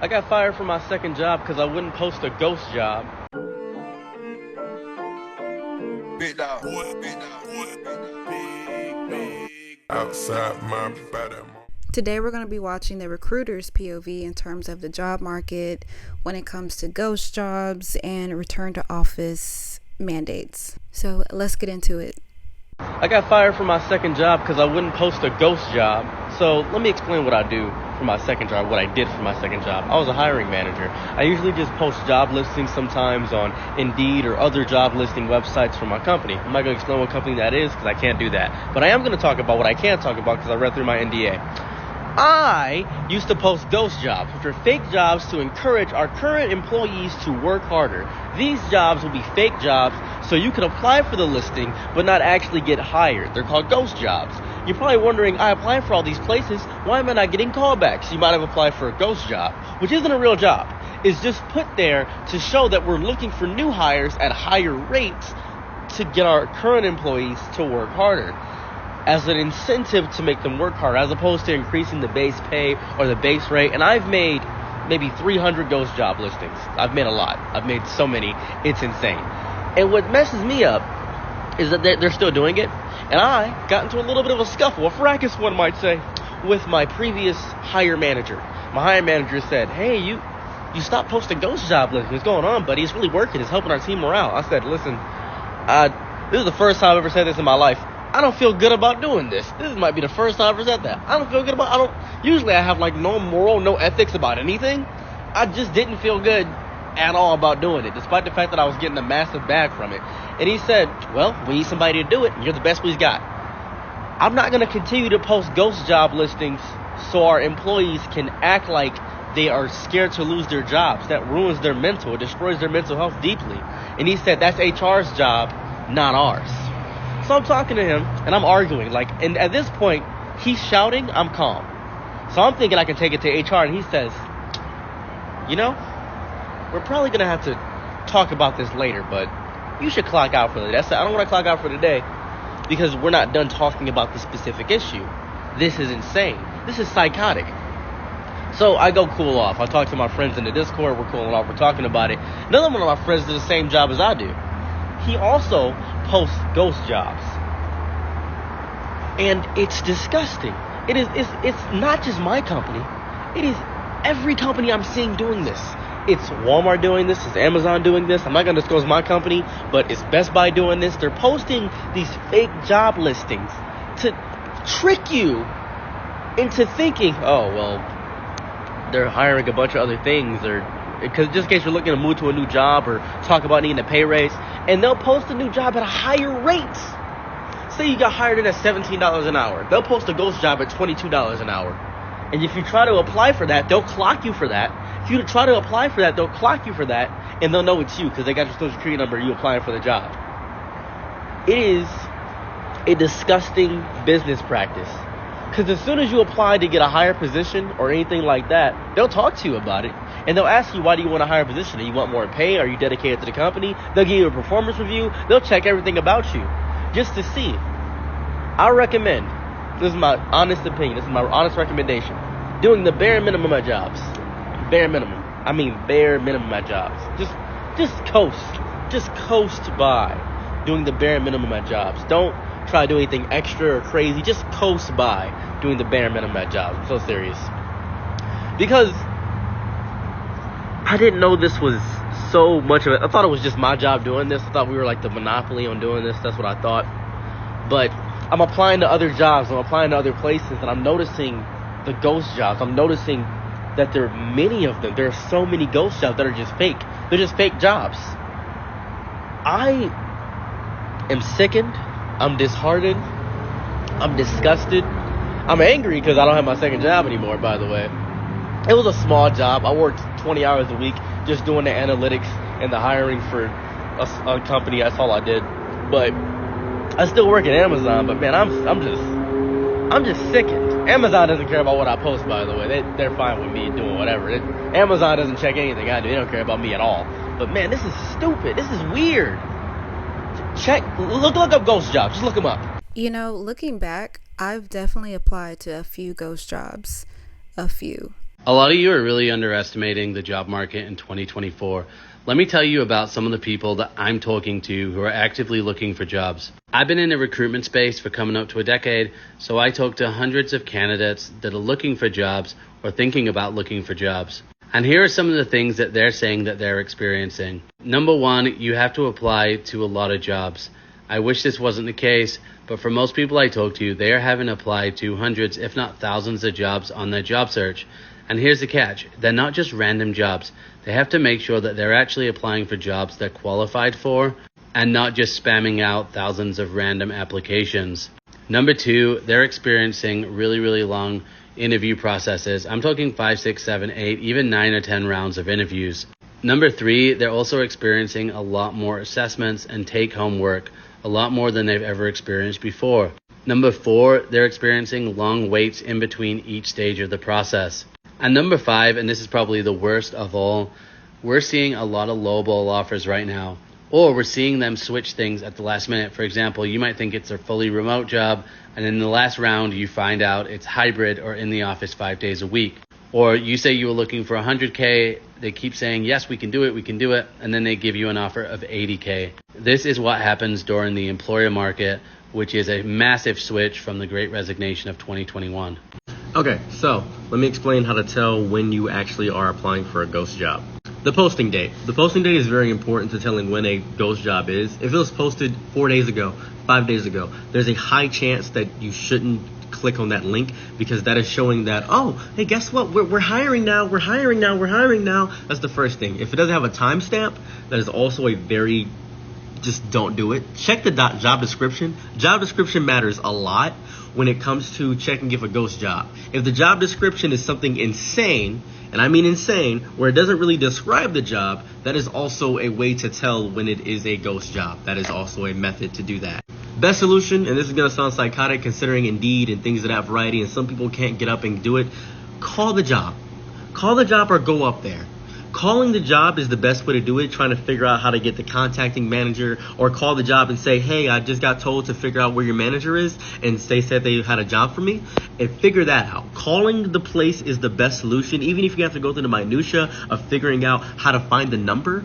I got fired from my second job because I wouldn't post a ghost job. Big dog. Outside my body. Today we're going to be watching the recruiter's POV in terms of the job market when it comes to ghost jobs and return to office mandates. So let's get into it. I got fired from my second job because I wouldn't post a ghost job. So let me explain what I do for my second job, what I did for my second job. I was a hiring manager. I usually just post job listings sometimes on Indeed or other job listing websites for my company. I'm not going to explain what company that is because I can't do that. But I am going to talk about what I can talk about because I read through my NDA. I used to post ghost jobs, which are fake jobs to encourage our current employees to work harder. These jobs will be fake jobs, so you can apply for the listing, but not actually get hired. They're called ghost jobs. You're probably wondering, I applied for all these places, why am I not getting callbacks? You might have applied for a ghost job, which isn't a real job. It's just put there to show that we're looking for new hires at higher rates to get our current employees to work harder, as an incentive to make them work hard, as opposed to increasing the base pay or the base rate. And I've made maybe 300 ghost job listings. I've made a lot. I've made so many. It's insane. And what messes me up is that they're still doing it. And I got into a little bit of a scuffle, a fracas, one might say, with my previous hire manager. My hire manager said, hey, you stopped posting ghost job listings. What's going on, buddy? It's really working. It's helping our team morale. I said, listen, this is the first time I've ever said this in my life. I don't feel good about doing this. This might be the first time I've ever said that. I don't feel good about, usually I have like no moral, no ethics about anything. I just didn't feel good at all about doing it, despite the fact that I was getting a massive bag from it. And he said, well, we need somebody to do it, and you're the best we've got. I'm not going to continue to post ghost job listings so our employees can act like they are scared to lose their jobs. That ruins their mental. It destroys their mental health deeply. And he said, that's HR's job, not ours. So I'm talking to him, and I'm arguing. And at this point, he's shouting, I'm calm. So I'm thinking I can take it to HR, and he says, we're probably going to have to talk about this later, but you should clock out for the day. I said, I don't want to clock out for the day because we're not done talking about the specific issue. This is insane. This is psychotic. So I go cool off. I talk to my friends in the Discord. We're cooling off. We're talking about it. Another one of my friends does the same job as I do. He also posts ghost jobs, and it's disgusting. It's not just my company. It is every company I'm seeing doing this. It's Walmart doing this. It's Amazon doing this. I'm not going to disclose my company, but it's Best Buy doing this. They're posting these fake job listings to trick you into thinking, oh, well, they're hiring a bunch of other things, or because just in case you're looking to move to a new job or talk about needing a pay raise, and they'll post a new job at a higher rate. Say you got hired in at $17 an hour. They'll post a ghost job at $22 an hour. And if you try to apply for that, they'll clock you for that. If you try to apply for that, they'll clock you for that, and they'll know it's you because they got your social security number and you applying for the job. It is a disgusting business practice. Because as soon as you apply to get a higher position or anything like that, they'll talk to you about it. And they'll ask you, why do you want a higher position? Do you want more pay? Are you dedicated to the company? They'll give you a performance review. They'll check everything about you just to see. I recommend, this is my honest opinion, this is my honest recommendation, doing the bare minimum at jobs. Bare minimum. I mean bare minimum at jobs. Just coast. Just coast by doing the bare minimum at jobs. Don't try to do anything extra or crazy. Just coast by doing the bare minimum at jobs. I'm so serious. Because I didn't know this was so much of it. I thought it was just my job doing this. I thought we were like the monopoly on doing this. That's what I thought. But I'm applying to other jobs. I'm applying to other places, and I'm noticing the ghost jobs. I'm noticing that there are many of them. There are so many ghost jobs that are just fake. They're just fake jobs. I am sickened. I'm disheartened. I'm disgusted. I'm angry because I don't have my second job anymore, by the way. It was a small job. I worked 20 hours a week just doing the analytics and the hiring for a company. That's all I did. But I still work at Amazon. But man, I'm just sickened. Amazon doesn't care about what I post, by the way. They're fine with me doing whatever. Amazon doesn't check anything I do. They don't care about me at all. But man, this is stupid. This is weird. Look up ghost jobs. Just look them up. Looking back, I've definitely applied to a few ghost jobs. A few. A lot of you are really underestimating the job market in 2024. Let me tell you about some of the people that I'm talking to who are actively looking for jobs. I've been in the recruitment space for coming up to a decade, so I talk to hundreds of candidates that are looking for jobs or thinking about looking for jobs. And here are some of the things that they're saying that they're experiencing. Number one, you have to apply to a lot of jobs. I wish this wasn't the case, but for most people I talk to, they are having applied to hundreds, if not thousands of jobs on their job search. And here's the catch. They're not just random jobs. They have to make sure that they're actually applying for jobs they're qualified for and not just spamming out thousands of random applications. Number two, they're experiencing really long interview processes. I'm talking 5, 6, 7, 8, even 9 or 10 rounds of interviews. Number three, they're also experiencing a lot more assessments and take-home work, a lot more than they've ever experienced before. Number four, they're experiencing long waits in between each stage of the process. And number five, and this is probably the worst of all, we're seeing a lot of lowball offers right now. Or we're seeing them switch things at the last minute. For example, you might think it's a fully remote job, and in the last round you find out it's hybrid or in the office 5 days a week. Or you say you were looking for 100K, they keep saying, yes, we can do it, and then they give you an offer of 80K. This is what happens during the employer market, which is a massive switch from the Great Resignation of 2021. Okay, so let me explain how to tell when you actually are applying for a ghost job. The posting date. The posting date is very important to telling when a ghost job is. If it was posted 4 days ago, 5 days ago, there's a high chance that you shouldn't click on that link because that is showing that, oh, hey, guess what? We're hiring now. That's the first thing. If it doesn't have a timestamp, that is also a very, just don't do it. Check the job description. Job description matters a lot when it comes to checking if a ghost job. If the job description is something insane, and I mean insane, where it doesn't really describe the job, that is also a way to tell when it is a ghost job. That is also a method to do that. Best solution, and this is going to sound psychotic considering Indeed and things of that variety, and some people can't get up and do it, call the job. Call the job or go up there. Calling the job is the best way to do it, trying to figure out how to get the contacting manager, or call the job and say, hey, I just got told to figure out where your manager is, and they said they had a job for me, and figure that out. Calling the place is the best solution, even if you have to go through the minutia of figuring out how to find the number.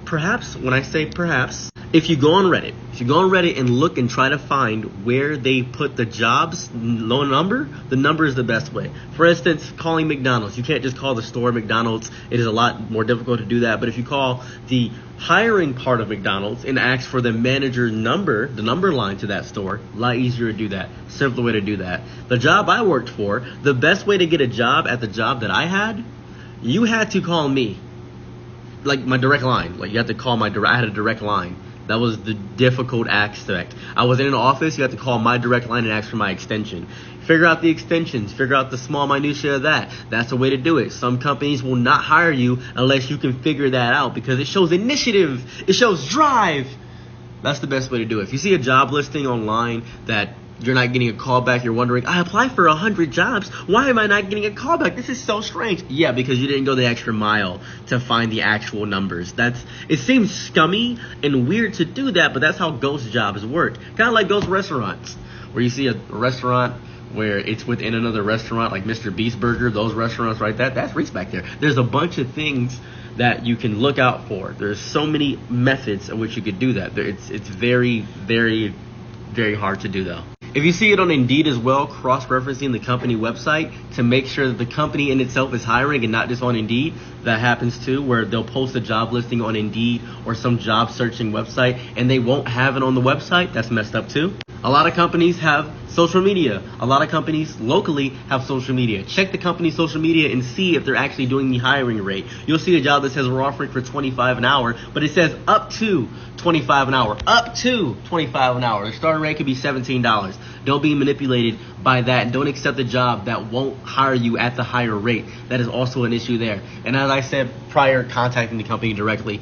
Perhaps, when I say perhaps, if you go on Reddit and look and try to find where they put the jobs low number, the number is the best way. For instance, calling McDonald's. You can't just call the store McDonald's. It is a lot more difficult to do that. But if you call the hiring part of McDonald's and ask for the manager number, the number line to that store, a lot easier to do that. Simpler way to do that. The job I worked for, the best way to get a job at the job that I had, you had to call me. Like my direct line. Like you had to call I had a direct line. That was the difficult aspect. I was in an office, you had to call my direct line and ask for my extension. Figure out the extensions, figure out the small minutia of that. That's the way to do it. Some companies will not hire you unless you can figure that out because it shows initiative, it shows drive. That's the best way to do it. If you see a job listing online that you're not getting a call back, you're wondering, I applied for 100 jobs. Why am I not getting a call back? This is so strange. Yeah, because you didn't go the extra mile to find the actual numbers. It seems scummy and weird to do that, but that's how ghost jobs work. Kind of like ghost restaurants, where you see a restaurant where it's within another restaurant, like Mr. Beast Burger, those restaurants, right? That's Reese back there. There's a bunch of things that you can look out for. There's so many methods in which you could do that. It's very, very, very hard to do, though. If you see it on Indeed as well, cross-referencing the company website to make sure that the company in itself is hiring and not just on Indeed, that happens too, where they'll post a job listing on Indeed or some job searching website and they won't have it on the website. That's messed up too. A lot of companies have social media. A lot of companies locally have social media. Check the company's social media and see if they're actually doing the hiring rate. You'll see a job that says we're offering for $25 an hour, but it says up to $25 an hour. Up to $25 an hour. The starting rate could be $17. Don't be manipulated by that. Don't accept a job that won't hire you at the higher rate. That is also an issue there. And as I said prior, contacting the company directly,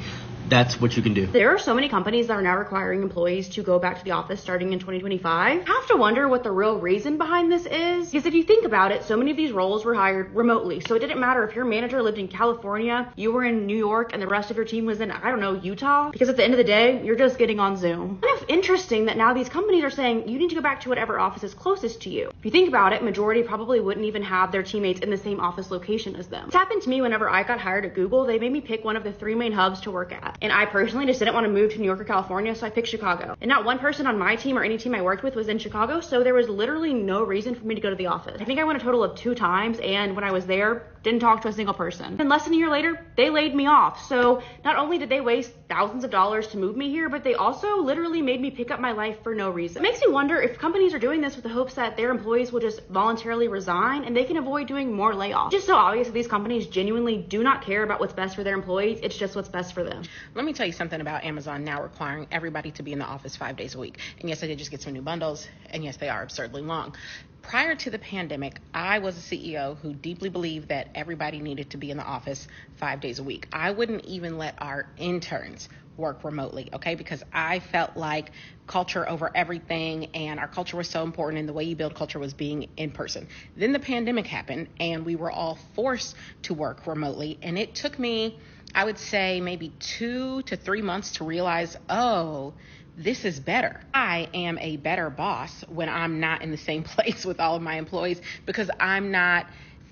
that's what you can do. There are so many companies that are now requiring employees to go back to the office starting in 2025. I have to wonder what the real reason behind this is, because if you think about it, so many of these roles were hired remotely. So it didn't matter if your manager lived in California, you were in New York, and the rest of your team was in, I don't know, Utah, because at the end of the day, you're just getting on Zoom. Kind of interesting that now these companies are saying you need to go back to whatever office is closest to you. If you think about it, majority probably wouldn't even have their teammates in the same office location as them. It's happened to me whenever I got hired at Google. They made me pick one of the 3 main hubs to work at. And I personally just didn't want to move to New York or California, so I picked Chicago. And not one person on my team or any team I worked with was in Chicago, so there was literally no reason for me to go to the office. I think I went a total of 2 times, and when I was there, didn't talk to a single person. And less than a year later, they laid me off. So not only did they waste thousands of dollars to move me here, but they also literally made me pick up my life for no reason. It makes me wonder if companies are doing this with the hopes that their employees will just voluntarily resign and they can avoid doing more layoffs. It's just so obvious that these companies genuinely do not care about what's best for their employees. It's just what's best for them. Let me tell you something about Amazon now requiring everybody to be in the office 5 days a week. And yes, I did just get some new bundles. And yes, they are absurdly long. Prior to the pandemic, I was a CEO who deeply believed that everybody needed to be in the office 5 days a week. I wouldn't even let our interns work remotely, okay? Because I felt like culture over everything, and our culture was so important, and the way you build culture was being in person. Then the pandemic happened, and we were all forced to work remotely, and it took me, I would say, maybe 2 to 3 months to realize, oh, this is better. I am a better boss when I'm not in the same place with all of my employees, because I'm not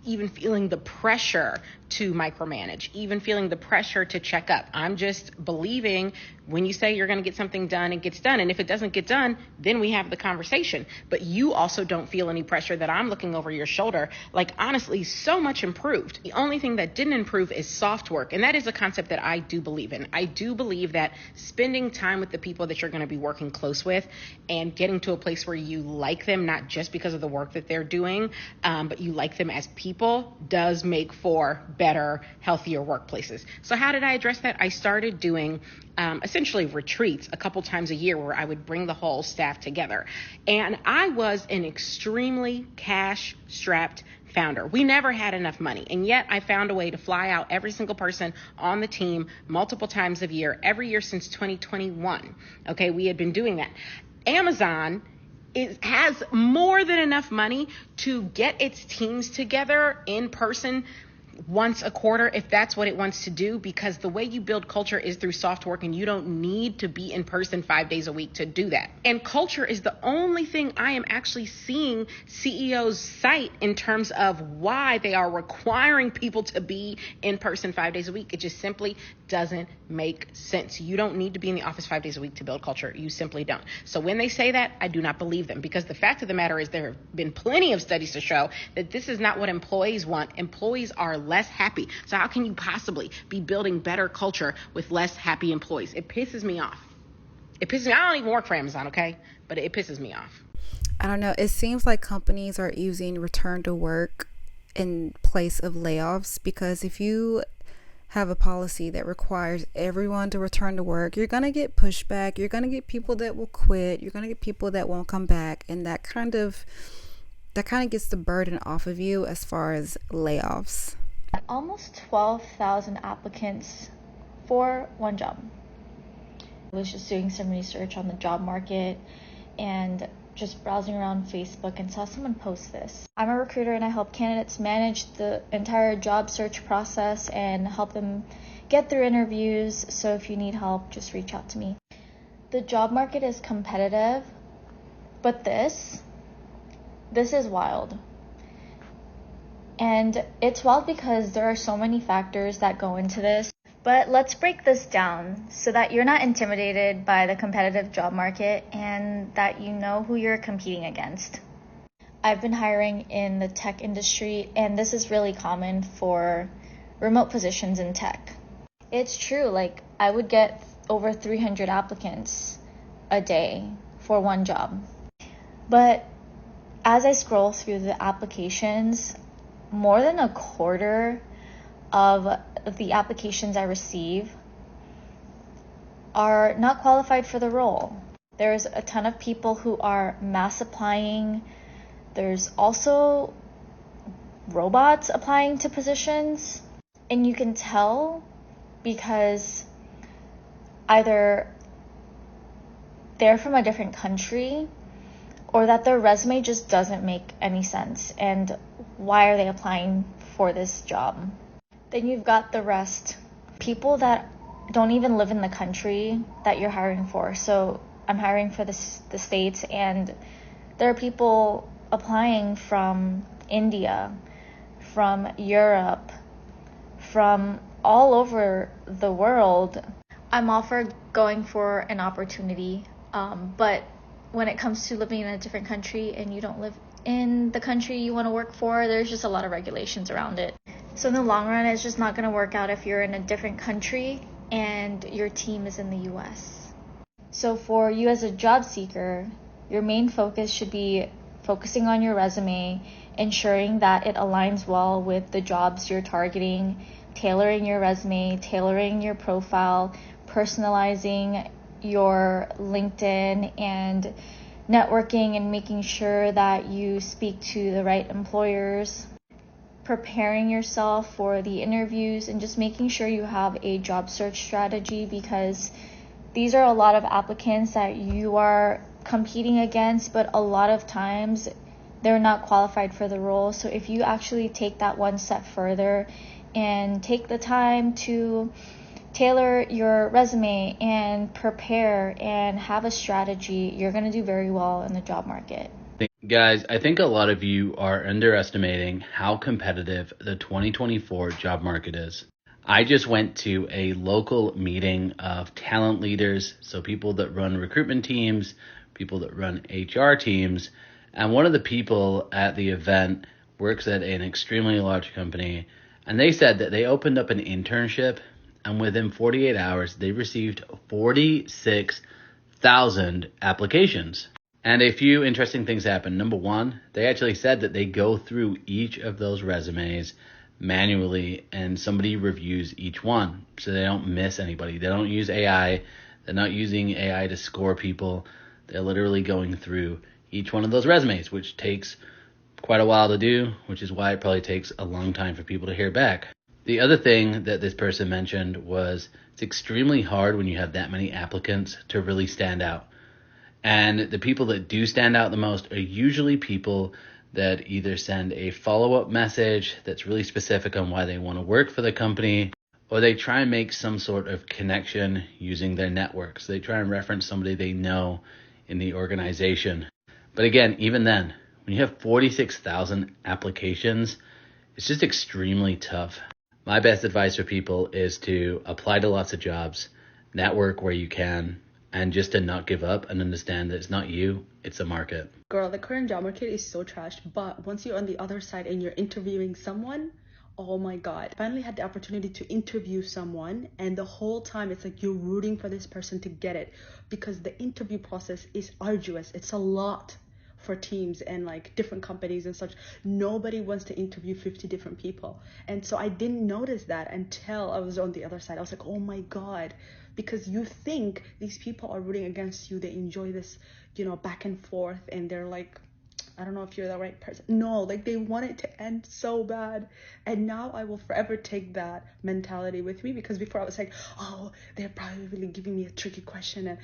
even feeling the pressure to micromanage, even feeling the pressure to check up. I'm just believing when you say you're going to get something done, it gets done. And if it doesn't get done, then we have the conversation. But you also don't feel any pressure that I'm looking over your shoulder. Like, honestly, so much improved. The only thing that didn't improve is soft work. And that is a concept that I do believe in. I do believe that spending time with the people that you're going to be working close with and getting to a place where you like them, not just because of the work that they're doing, but you like them as people, does make for better, healthier workplaces. So how did I address that? I started doing essentially retreats a couple times a year where I would bring the whole staff together. And I was an extremely cash-strapped founder. We never had enough money. And yet I found a way to fly out every single person on the team multiple times a year, every year since 2021. Okay, we had been doing that. Amazon has more than enough money to get its teams together in person once a quarter, if that's what it wants to do, because the way you build culture is through soft work, and you don't need to be in person 5 days a week to do that. And culture is the only thing I am actually seeing CEOs cite in terms of why they are requiring people to be in person 5 days a week. It just simply doesn't make sense. You don't need to be in the office 5 days a week to build culture. You simply don't. So when they say that, I do not believe them, because the fact of the matter is there have been plenty of studies to show that this is not what employees want. Employees are less happy. So how can you possibly be building better culture with less happy employees? It pisses me off. It pisses me. I don't even work for Amazon, okay? But it pisses me off. I don't know. It seems like companies are using return to work in place of layoffs, because if you have a policy that requires everyone to return to work, you're going to get pushback. You're going to get people that will quit. You're going to get people that won't come back. And that kind of gets the burden off of you as far as layoffs. Almost 12,000 applicants for one job. I was just doing some research on the job market and just browsing around Facebook and saw someone post this. I'm a recruiter and I help candidates manage the entire job search process and help them get through interviews. So if you need help, just reach out to me. The job market is competitive, but this is wild. And it's wild because there are so many factors that go into this. But let's break this down so that you're not intimidated by the competitive job market and that you know who you're competing against. I've been hiring in the tech industry, and this is really common for remote positions in tech. It's true, like I would get over 300 applicants a day for one job. But as I scroll through the applications, more than a quarter of the applications I receive are not qualified for the role. There's a ton of people who are mass applying. There's also robots applying to positions. And you can tell because either they're from a different country or that their resume just doesn't make any sense. And why are they applying for this job? Then you've got the rest, people that don't even live in the country that you're hiring for. So I'm hiring for the States, and there are people applying from India, from Europe, from all over the world. I'm all for going for an opportunity, but when it comes to living in a different country and you don't live in the country you want to work for, there's just a lot of regulations around it. So in the long run, it's just not going to work out if you're in a different country and your team is in the US. So for you as a job seeker, your main focus should be focusing on your resume, ensuring that it aligns well with the jobs you're targeting, tailoring your resume, tailoring your profile, personalizing your LinkedIn, and networking and making sure that you speak to the right employers, preparing yourself for the interviews, and just making sure you have a job search strategy, because these are a lot of applicants that you are competing against, but a lot of times they're not qualified for the role. So if you actually take that one step further and take the time to tailor your resume and prepare and have a strategy, you're going to do very well in the job market. Guys, I think a lot of you are underestimating how competitive the 2024 job market is. I just went to a local meeting of talent leaders, so people that run recruitment teams, people that run HR teams, and one of the people at the event works at an extremely large company, and they said that they opened up an internship, and within 48 hours, they received 46,000 applications. And a few interesting things happened. Number one, they actually said that they go through each of those resumes manually, and somebody reviews each one so they don't miss anybody. They don't use AI. They're not using AI to score people. They're literally going through each one of those resumes, which takes quite a while to do, which is why it probably takes a long time for people to hear back. The other thing that this person mentioned was it's extremely hard when you have that many applicants to really stand out. And the people that do stand out the most are usually people that either send a follow-up message that's really specific on why they want to work for the company, or they try and make some sort of connection using their network. So they try and reference somebody they know in the organization. But again, even then, when you have 46,000 applications, it's just extremely tough. My best advice for people is to apply to lots of jobs, network where you can, and just to not give up and understand that it's not you, it's the market. Girl, the current job market is so trash, but once you're on the other side and you're interviewing someone, oh my God. Finally had the opportunity to interview someone, and the whole time it's like you're rooting for this person to get it, because the interview process is arduous. It's a lot for teams and like different companies and such. Nobody wants to interview 50 different people. And so I didn't notice that until I was on the other side. I was like, oh my God, because you think these people are rooting against you. They enjoy this, back and forth, and they're like, I don't know if you're the right person. No, like they want it to end so bad. And now I will forever take that mentality with me, because before I was like, oh, they're probably really giving me a tricky question. And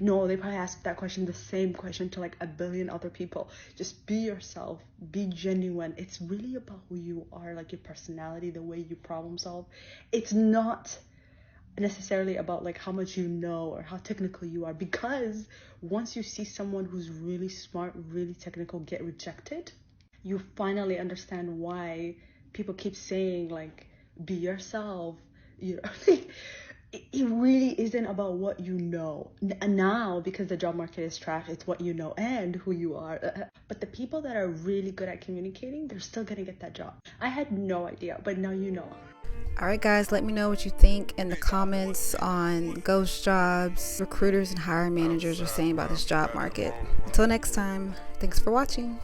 no, they probably asked that question, the same question, to like a billion other people. Just be yourself, be genuine. It's really about who you are, like your personality, the way you problem solve. It's not necessarily about like how much you know or how technical you are, because once you see someone who's really smart, really technical get rejected, you finally understand why people keep saying like be yourself. It really isn't about what you know now, because the job market is trash. It's what you know and who you are. But the people that are really good at communicating, they're still gonna get that job. I had no idea, but now you know. All right, guys, let me know what you think in the comments on ghost jobs recruiters and hiring managers are saying about this job market. Until next time, thanks for watching.